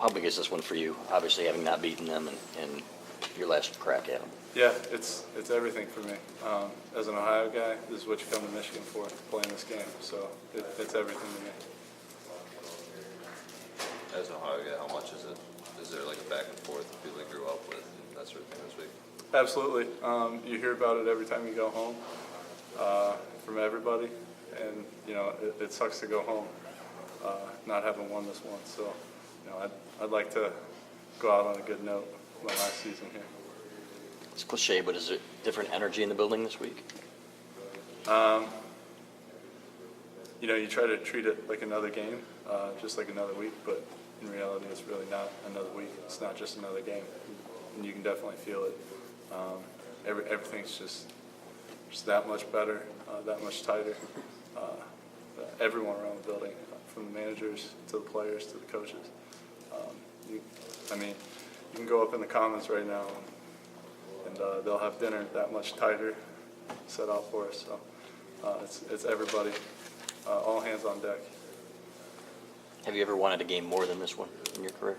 How big is this one for you? Obviously, having not beaten them and your last crack at them. Yeah, it's everything for me. As an Ohio guy, this is what you come to Michigan for, playing this game. So it's everything to me. As an Ohio guy, how much is it? Is there like a back and forth with people you grew up with and that sort of thing this week? Absolutely. You hear about it every time you go home from everybody, and it sucks to go home not having won this one. So I'd like to go out on a good note my last season here. It's cliche, but is there different energy in the building this week? You try to treat it like another game, just like another week, but in reality, it's really not another week. It's not just another game, and you can definitely feel it. Everything's just that much better, that much tighter. Everyone around the building, from the managers to the players to the coaches. You can go up in the comments right now, and they'll have dinner that much tighter set out for us. So it's everybody, all hands on deck. Have you ever wanted a game more than this one in your career?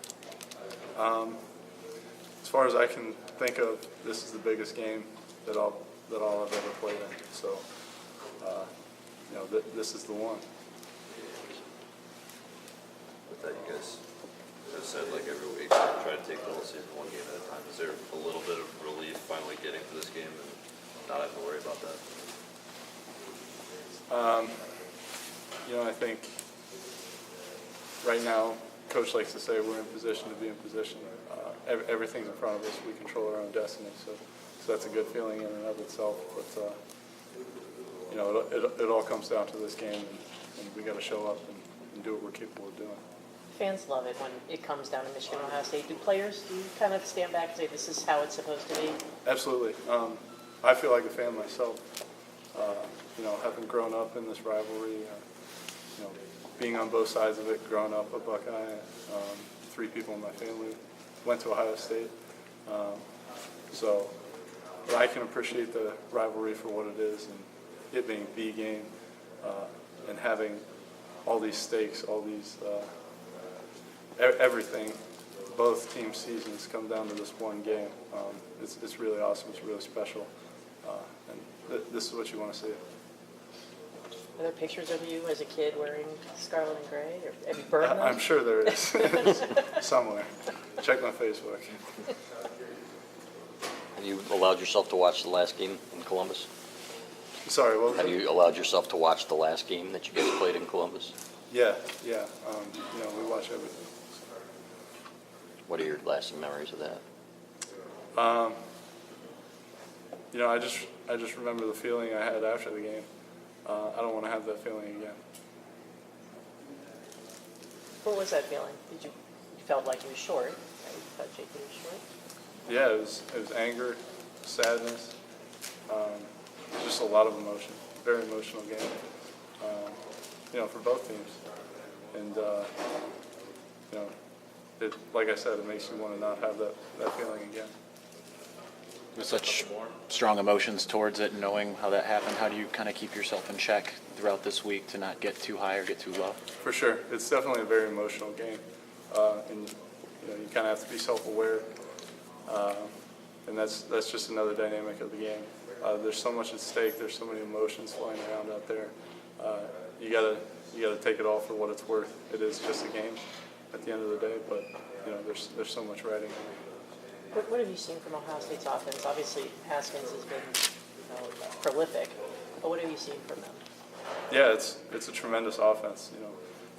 As far as I can think of, this is the biggest game that I'll have ever played in. So, this is the one. With that, you guys have said like every week, try to take the whole season one game at a time. Is there a little bit of relief finally getting to this game and not having to worry about that? I think right now, Coach likes to say we're in position to be in position. Everything's in front of us. We control our own destiny. So that's a good feeling in and of itself. But it all comes down to this game, and we got to show up and do what we're capable of doing. Fans love it when it comes down to Michigan, Ohio State. Do you kind of stand back and say this is how it's supposed to be? Absolutely. I feel like a fan myself. Having grown up in this rivalry, being on both sides of it, growing up a Buckeye, 3 people in my family went to Ohio State. So I can appreciate the rivalry for what it is, and it being the game, and having all these stakes, all these everything, both team seasons come down to this one game. It's really awesome. It's really special, and this is what you want to see. Are there pictures of you as a kid wearing scarlet and gray? Or have you burned them? I'm sure there is somewhere. Check my Facebook. Have you allowed yourself to watch the last game in Columbus? Sorry, what was Have it? you allowed yourself to watch the last game that you guys played in Columbus? Yeah. We watch everything. What are your lasting memories of that? I just remember the feeling I had after the game. I don't want to have that feeling again. What was that feeling? You felt like you were short, right? You thought JT was short? Yeah, it was anger, sadness, just a lot of emotion. Very emotional game, for both teams. And like I said, it makes you want to not have that feeling again. With such strong emotions towards it, knowing how that happened, how do you kind of keep yourself in check throughout this week to not get too high or get too low? For sure. It's definitely a very emotional game. And you kind of have to be self-aware. And that's just another dynamic of the game. There's so much at stake. There's so many emotions flying around out there. You gotta take it all for what it's worth. It is just a game at the end of the day, but there's so much riding on it. What have you seen from Ohio State's offense? Obviously, Haskins has been prolific, but what have you seen from them? Yeah, it's a tremendous offense.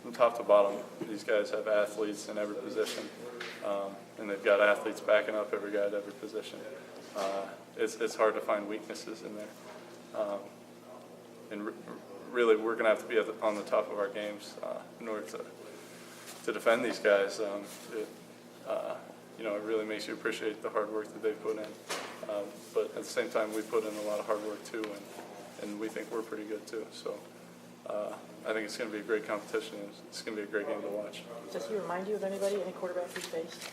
From top to bottom, these guys have athletes in every position, and they've got athletes backing up every guy at every position. It's hard to find weaknesses in there, and really, we're going to have to be on the top of our games in order to defend these guys. It really makes you appreciate the hard work that they put in. But at the same time, we put in a lot of hard work too, and we think we're pretty good too. So I think it's going to be a great competition. It's going to be a great game to watch. Does he remind you of anybody, any quarterback you've faced?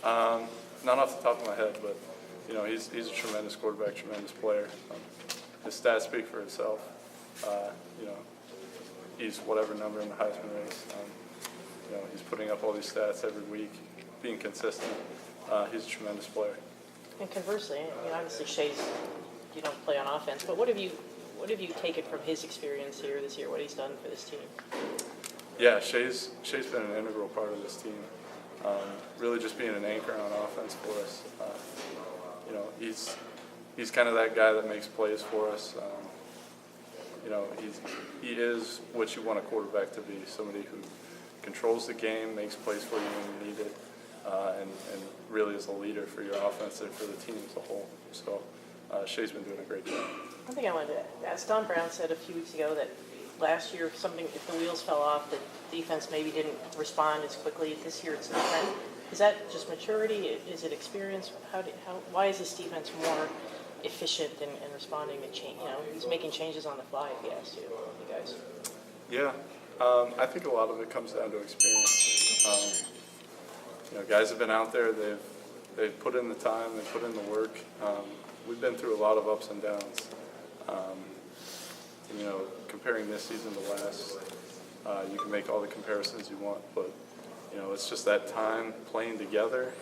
Not off the top of my head, but he's a tremendous quarterback, tremendous player. His stats speak for itself. He's whatever number in the Heisman race. You know, he's putting up all these stats every week, being consistent. He's a tremendous player. And conversely, obviously Shea's, you don't play on offense, but what have you taken from his experience here this year, what he's done for this team? Yeah, Shea's been an integral part of this team. Really just being an anchor on offense for us. You know, he's kind of that guy that makes plays for us. You know, he is what you want a quarterback to be, somebody who controls the game, makes plays for you when you need it, and really is a leader for your offense and for the team as a whole. So Shea's been doing a great job. One thing I wanted to ask, Don Brown said a few weeks ago that last year, if the wheels fell off, the defense maybe didn't respond as quickly. This year it's different. Is that just maturity? Is it experience? Why is this defense more efficient in responding to change? You know, he's making changes on the fly if he has to, you guys. Yeah, I think a lot of it comes down to experience. You know, guys have been out there, they've put in the time, they've put in the work. We've been through a lot of ups and downs. You know, comparing this season to last, you can make all the comparisons you want, but you know, it's just that time playing together,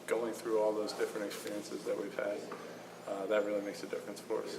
going through all those different experiences that we've had. That really makes a difference for us.